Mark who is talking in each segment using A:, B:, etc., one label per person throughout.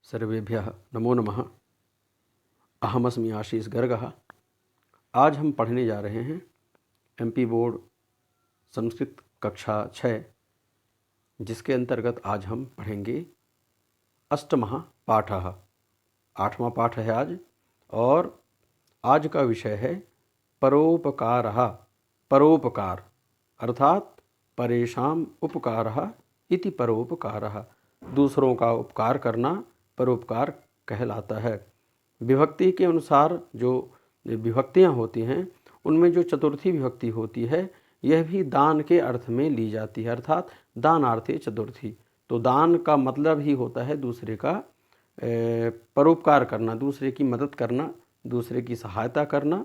A: सर्वेभ्यः नमो नमः। अहमस्मि आशीष गर्गः। आज हम पढ़ने जा रहे हैं एमपी बोर्ड संस्कृत कक्षा 6, जिसके अंतर्गत आज हम पढ़ेंगे अष्टमः पाठः। 8वां पाठ है आज, और आज का विषय है परोपकारः। परोपकार अर्थात परेषाम् उपकारः इति परोपकारः। दूसरों का उपकार करना परोपकार कहलाता है। विभक्ति के अनुसार जो विभक्तियाँ होती हैं, उनमें जो चतुर्थी विभक्ति होती है, यह भी दान के अर्थ में ली जाती है, अर्थात दानार्थे चतुर्थी। तो दान का मतलब ही होता है दूसरे का परोपकार करना, दूसरे की मदद करना, दूसरे की सहायता करना।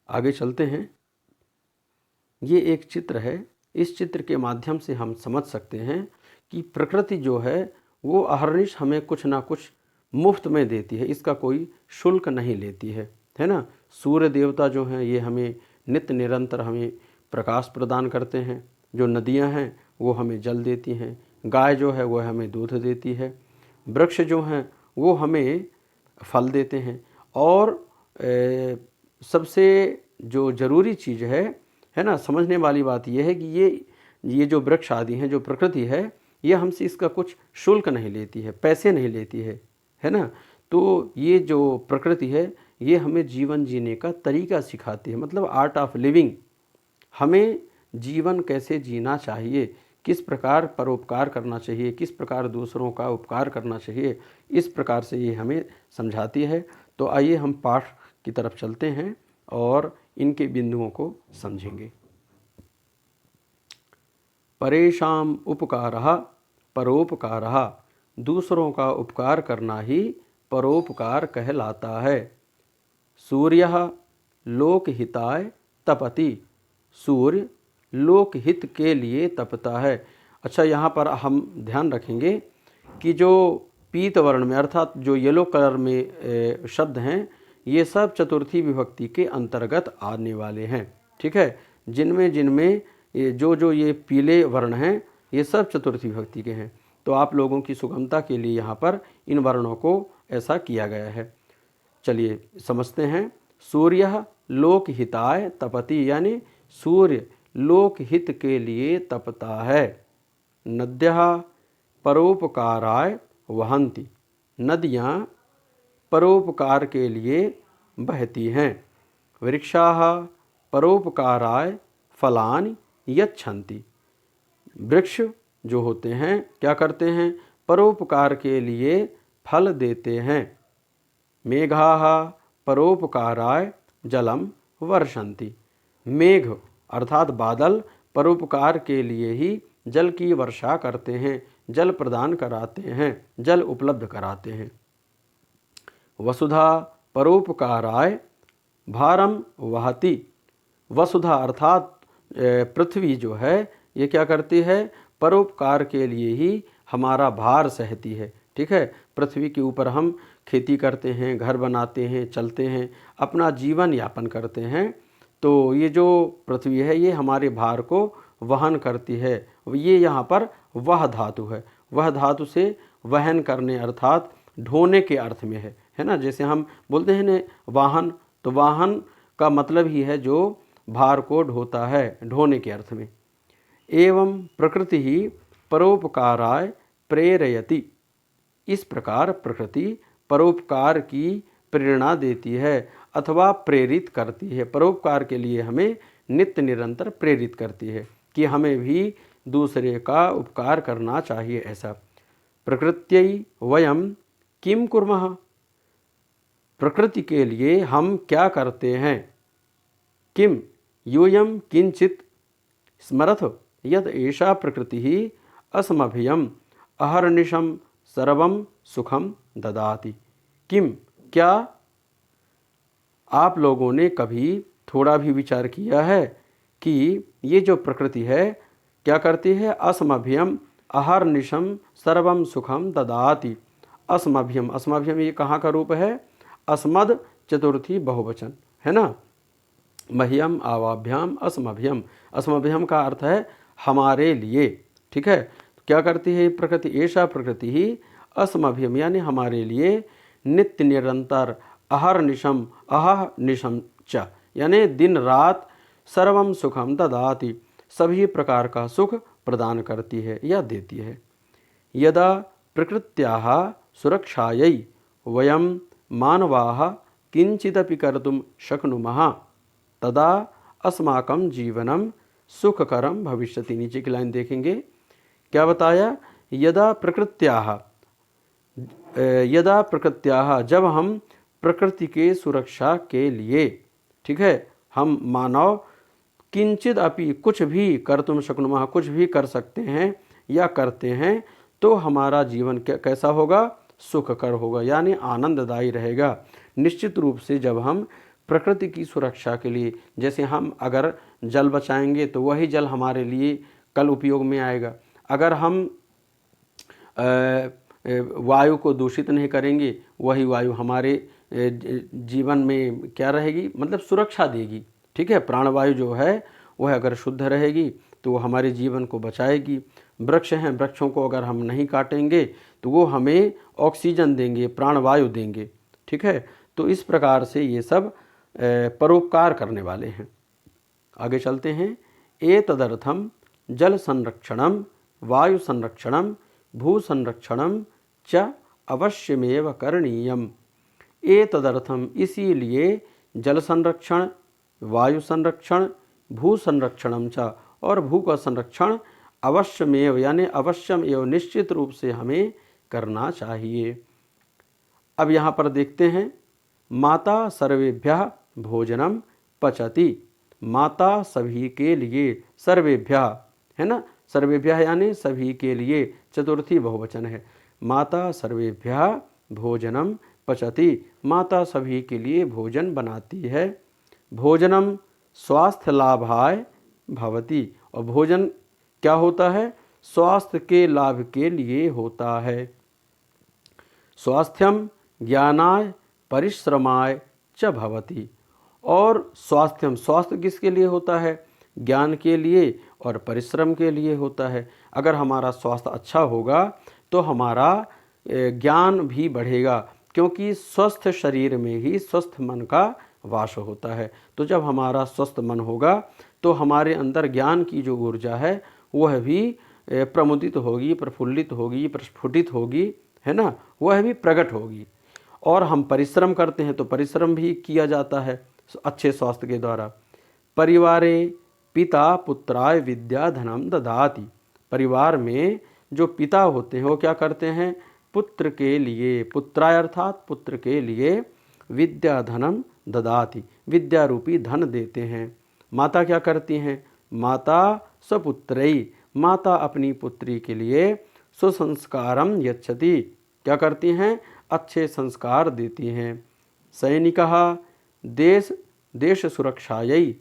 A: आगे चलते हैं। ये एक चित्र है। इस चित्र के माध्यम से हम समझ सकते हैं कि प्रकृति जो है वो अहर्निश हमें कुछ ना कुछ मुफ्त में देती है, इसका कोई शुल्क नहीं लेती है ना। सूर्य देवता जो हैं ये हमें नित्य निरंतर हमें प्रकाश प्रदान करते हैं। जो नदियां हैं वो हमें जल देती हैं। गाय जो है वह हमें दूध देती है। वृक्ष जो हैं वो हमें फल देते हैं। और सबसे जो ज़रूरी चीज़ है ना, समझने वाली बात यह है कि ये जो वृक्ष आदि हैं, जो प्रकृति है, ये हमसे इसका कुछ शुल्क नहीं लेती है, पैसे नहीं लेती है ना। तो ये जो प्रकृति है ये हमें जीवन जीने का तरीका सिखाती है, मतलब आर्ट ऑफ लिविंग। हमें जीवन कैसे जीना चाहिए, किस प्रकार परोपकार करना चाहिए, किस प्रकार दूसरों का उपकार करना चाहिए, इस प्रकार से ये हमें समझाती है। तो आइए हम पाठ की तरफ चलते हैं और इनके बिंदुओं को समझेंगे। परेषाम् उपकारः परोपकारः। दूसरों का उपकार करना ही परोपकार कहलाता है। सूर्यः लोकहिताय तपति। सूर्य लोकहित के लिए तपता है। अच्छा, यहाँ पर हम ध्यान रखेंगे कि जो पीत वर्ण में अर्थात जो येलो कलर में शब्द हैं, ये सब चतुर्थी विभक्ति के अंतर्गत आने वाले हैं। ठीक है, जिनमें जो ये पीले वर्ण हैं ये सब चतुर्थी विभक्ति के हैं। तो आप लोगों की सुगमता के लिए यहाँ पर इन वर्णों को ऐसा किया गया है। चलिए समझते हैं। सूर्य लोकहिताय तपति, यानी सूर्य लोकहित के लिए तपता है। नद्यः परोपकाराय वहन्ति। नदियाँ परोपकार के लिए बहती हैं। वृक्षाः परोपकाराय फलानि यच्छन्ति। वृक्ष जो होते हैं क्या करते हैं, परोपकार के लिए फल देते हैं। मेघाः परोपकाराय जलम वर्षन्ति। मेघ अर्थात बादल परोपकार के लिए ही जल की वर्षा करते हैं, जल प्रदान कराते हैं, जल उपलब्ध कराते हैं। वसुधा परोपकाराय भारम वहति। वसुधा अर्थात पृथ्वी जो है ये क्या करती है, परोपकार के लिए ही हमारा भार सहती है। ठीक है, पृथ्वी के ऊपर हम खेती करते हैं, घर बनाते हैं, चलते हैं, अपना जीवन यापन करते हैं। तो ये जो पृथ्वी है ये हमारे भार को वहन करती है। ये यहाँ पर वह धातु है। वह धातु से वहन करने अर्थात ढोने के अर्थ में है ना। जैसे हम बोलते हैं ना वाहन, तो वाहन का मतलब ही है जो भार को ढोता है, ढोने के अर्थ में। एवं प्रकृति ही परोपकाराय प्रेरयति। इस प्रकार प्रकृति परोपकार की प्रेरणा देती है अथवा प्रेरित करती है। परोपकार के लिए हमें नित्य निरंतर प्रेरित करती है कि हमें भी दूसरे का उपकार करना चाहिए। ऐसा प्रकृत्यै वयम किम कुर्मः। प्रकृति के लिए हम क्या करते हैं। किम यूयम किंचित स्मरथ यद एषा प्रकृति ही अस्मभ्यम अहर्निशम सर्वम सुखम ददाति। किम क्या आप लोगों ने कभी थोड़ा भी विचार किया है कि ये जो प्रकृति है क्या करती है। अस्मभ्यम अहर्निशम सर्वम सुखम ददाति। अस्मभ्यम, अस्मभ्यम ये कहाँ का रूप है, अस्मद चतुर्थी बहुवचन है ना। मह्यम आवाभ्याम अस्मभ्यम। अस्मभ्यम का अर्थ है हमारे लिए। ठीक है, क्या करती है प्रकृति? ऐसा प्रकृति ही अस्मभ्यम यानी हमारे लिए नित्य निरंतर अहर निशम च यानी दिन रात सर्वम सुखम ददाति सभी प्रकार का सुख प्रदान करती है या देती है। यदा प्रकृत्याः सुरक्षायै वयं मानवाः किंचिदपि कर्तुं शक्नुमः तदा अस्माकं जीवनम सुखकरम भविष्यति। नीचे की लाइन देखेंगे, क्या बताया? यदा प्रकृत्याः जब हम प्रकृति के सुरक्षा के लिए, ठीक है, हम मानव किंचित अपि कुछ भी कर्तुम शक्नुमः कुछ भी कर सकते हैं या करते हैं तो हमारा जीवन कैसा होगा? सुखकर होगा यानी आनंददायी रहेगा। निश्चित रूप से जब हम प्रकृति की सुरक्षा के लिए, जैसे हम अगर जल बचाएंगे तो वही जल हमारे लिए कल उपयोग में आएगा। अगर हम वायु को दूषित नहीं करेंगे वही वायु हमारे जीवन में क्या रहेगी? मतलब सुरक्षा देगी, ठीक है। प्राणवायु जो है वह अगर शुद्ध रहेगी तो वो हमारे जीवन को बचाएगी। वृक्ष हैं, वृक्षों को अगर हम नहीं काटेंगे तो वो हमें ऑक्सीजन देंगे, प्राणवायु देंगे, ठीक है। तो इस प्रकार से ये सब परोपकार करने वाले हैं। आगे चलते हैं। एतदर्थम जल संरक्षणम वायु संरक्षणम भू संरक्षणम च अवश्यमेव करणीयम। एतदर्थम इसीलिए जल संरक्षण, वायु संरक्षण, भू संरक्षणम च और भू का संरक्षण अवश्यमेव यानी अवश्यम एवं निश्चित रूप से हमें करना चाहिए। अब यहाँ पर देखते हैं, माता सर्वेभ्यः भोजनम पचति। माता सभी के लिए, सर्वेभ्यः है ना, सर्वेभ्यः यानी सभी के लिए, चतुर्थी बहुवचन है। माता सर्वेभ्यः भोजनम पचति, माता सभी के लिए भोजन बनाती है। भोजनम स्वास्थ्य लाभाय भवति, और भोजन क्या होता है? स्वास्थ्य के लाभ के लिए होता है। स्वास्थ्यम ज्ञानाय परिश्रमाय च भवति, और स्वास्थ्यम, स्वास्थ्य किसके लिए होता है? ज्ञान के लिए और परिश्रम के लिए होता है। अगर हमारा स्वास्थ्य अच्छा होगा तो हमारा ज्ञान भी बढ़ेगा, क्योंकि स्वस्थ शरीर में ही स्वस्थ मन का वास होता है। तो जब हमारा स्वस्थ मन होगा तो हमारे अंदर ज्ञान की जो ऊर्जा है वह भी प्रमुदित होगी, प्रफुल्लित होगी, प्रस्फुटित होगी, है ना, वह भी प्रकट होगी। और हम परिश्रम करते हैं तो परिश्रम भी किया जाता है अच्छे स्वास्थ्य के द्वारा। परिवारे पिता पुत्राय विद्या धनम ददाति, परिवार में जो पिता होते हैं वो क्या करते हैं? पुत्र के लिए, पुत्राय अर्थात पुत्र के लिए विद्या धनम ददाति, विद्या रूपी धन देते हैं। माता क्या करती हैं? माता स्वपुत्रई, माता अपनी पुत्री के लिए सुसंस्कारम यच्छति, क्या करती हैं? अच्छे संस्कार देती हैं। सैनिकः देश सुरक्षायै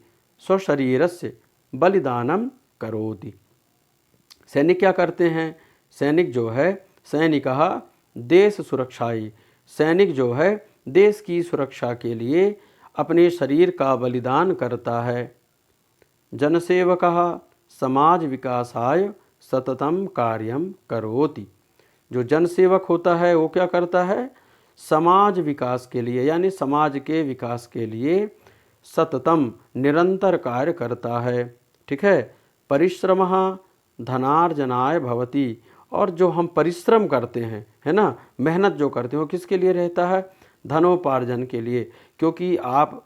A: स्वशरीरस्य बलिदानम करोति, सैनिक क्या करते हैं? सैनिक जो है, सैनिकः देश सुरक्षायै, सैनिक जो है देश की सुरक्षा के लिए अपने शरीर का बलिदान करता है। जनसेवकः समाज विकासाय सततम कार्यम करोति, जो जनसेवक होता है वो क्या करता है? समाज विकास के लिए यानी समाज के विकास के लिए सततम निरंतर कार्य करता है, ठीक है। परिश्रमः धनार्जनाय भवति, और जो हम परिश्रम करते हैं, है ना, मेहनत जो करते हैं वो किसके लिए रहता है? धनोपार्जन के लिए, क्योंकि आप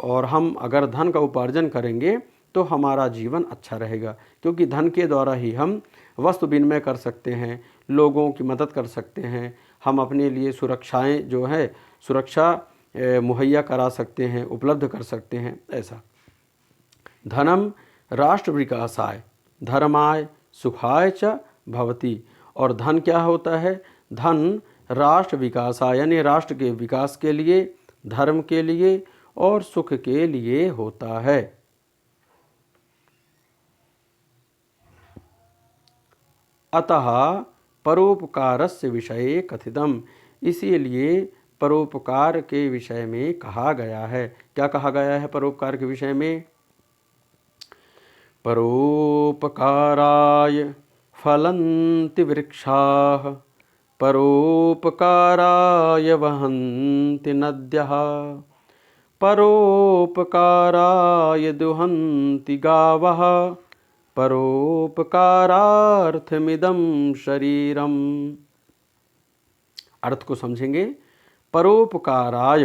A: और हम अगर धन का उपार्जन करेंगे तो हमारा जीवन अच्छा रहेगा, क्योंकि धन के द्वारा ही हम वस्तु विनिमय कर सकते हैं, लोगों की मदद कर सकते हैं, हम अपने लिए सुरक्षाएं जो है सुरक्षा मुहैया करा सकते हैं, उपलब्ध कर सकते हैं। ऐसा धनम राष्ट्र विकासाय धर्माय सुखाय च भवति, और धन क्या होता है? धन राष्ट्र विकासाय यानी राष्ट्र के विकास के लिए, धर्म के लिए और सुख के लिए होता है। अतः परोपकारस्य विषये कथितम, इसीलिए परोपकार के विषय में कहा गया है। क्या कहा गया है परोपकार के विषय में? परोपकाराय फलन्ति वृक्षाः परोपकाराय वहन्ति नद्यः परोपकाराय दुहन्ति गावः परोपकारार्थमिदं शरीरम। अर्थ को समझेंगे। परोपकाराय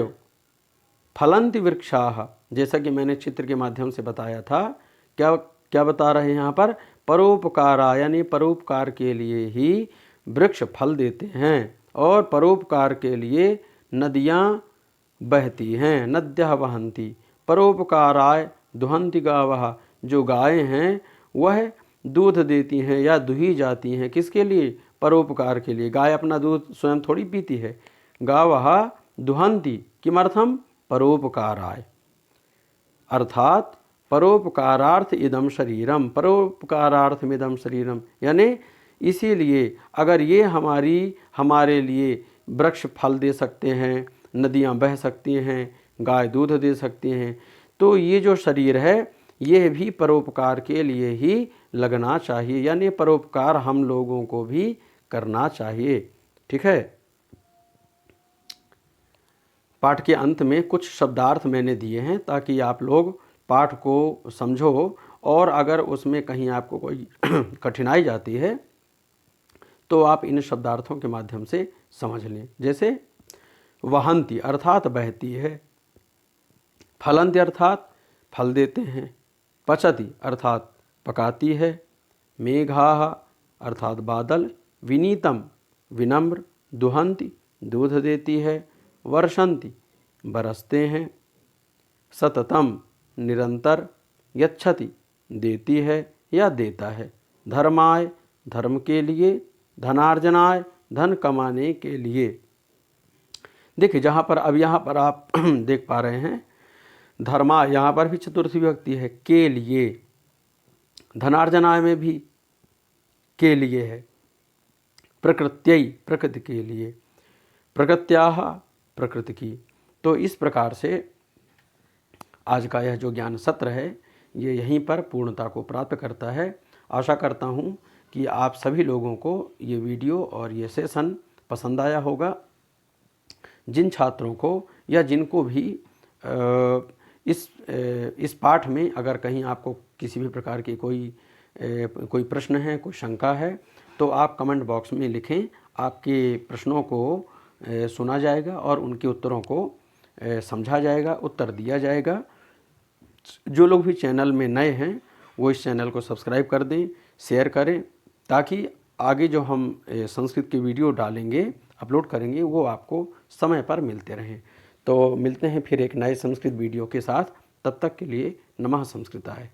A: फलन्ति वृक्षाः, जैसा कि मैंने चित्र के माध्यम से बताया था, क्या क्या बता रहे हैं यहाँ पर? परोपकाराय यानी परोपकार के लिए ही वृक्ष फल देते हैं और परोपकार के लिए नदियाँ बहती हैं। नद्यः वहन्ति परोपकाराय दुहन्ति गावः, जो गायें हैं वह दूध देती हैं या दुही जाती हैं। किसके लिए? परोपकार के लिए। गाय अपना दूध स्वयं थोड़ी पीती है। गावः दुहन्ति किमर्थम? परोपकाराय, अर्थात परोपकारार्थ इदम शरीरम, परोपकारार्थम इदम शरीरम, यानी इसीलिए अगर ये हमारे लिए वृक्ष फल दे सकते हैं, नदियाँ बह सकती हैं, गाय दूध दे सकती हैं, तो ये जो शरीर है ये भी परोपकार के लिए ही लगना चाहिए, यानी परोपकार हम लोगों को भी करना चाहिए। ठीक है। पाठ के अंत में कुछ शब्दार्थ मैंने दिए हैं ताकि आप लोग पाठ को समझो, और अगर उसमें कहीं आपको कोई कठिनाई जाती है तो आप इन शब्दार्थों के माध्यम से समझ लें। जैसे वहन्ति अर्थात बहती है, फलन्ति अर्थात फल देते हैं, पचति अर्थात पकाती है, मेघाः अर्थात बादल, विनीतम विनम्र, दुहन्ति दूध देती है, वर्षन्ति बरसते हैं, सततम निरंतर, यच्छति देती है या देता है, धर्माय धर्म के लिए, धनार्जनाय धन कमाने के लिए। देखिए जहाँ पर अब यहाँ पर आप देख पा रहे हैं धर्मा, यहाँ पर भी चतुर्थी विभक्ति है, के लिए। धनार्जनाय में भी के लिए है, प्रकृत्यै प्रकृति के लिए, प्रकृत्याः प्रकृति की। तो इस प्रकार से आज का यह जो ज्ञान सत्र है ये यहीं पर पूर्णता को प्राप्त करता है। आशा करता हूँ कि आप सभी लोगों को ये वीडियो और ये सेशन पसंद आया होगा। जिन छात्रों को या जिनको भी इस पाठ में अगर कहीं आपको किसी भी प्रकार की कोई प्रश्न है, कोई शंका है, तो आप कमेंट बॉक्स में लिखें। आपके प्रश्नों को सुना जाएगा और उनके उत्तरों को समझा जाएगा, उत्तर दिया जाएगा। जो लोग भी चैनल में नए हैं वो इस चैनल को सब्सक्राइब कर दें, शेयर करें, ताकि आगे जो हम संस्कृत के वीडियो डालेंगे, अपलोड करेंगे, वो आपको समय पर मिलते रहें। तो मिलते हैं फिर एक नए संस्कृत वीडियो के साथ। तब तक के लिए नमः संस्कृताय।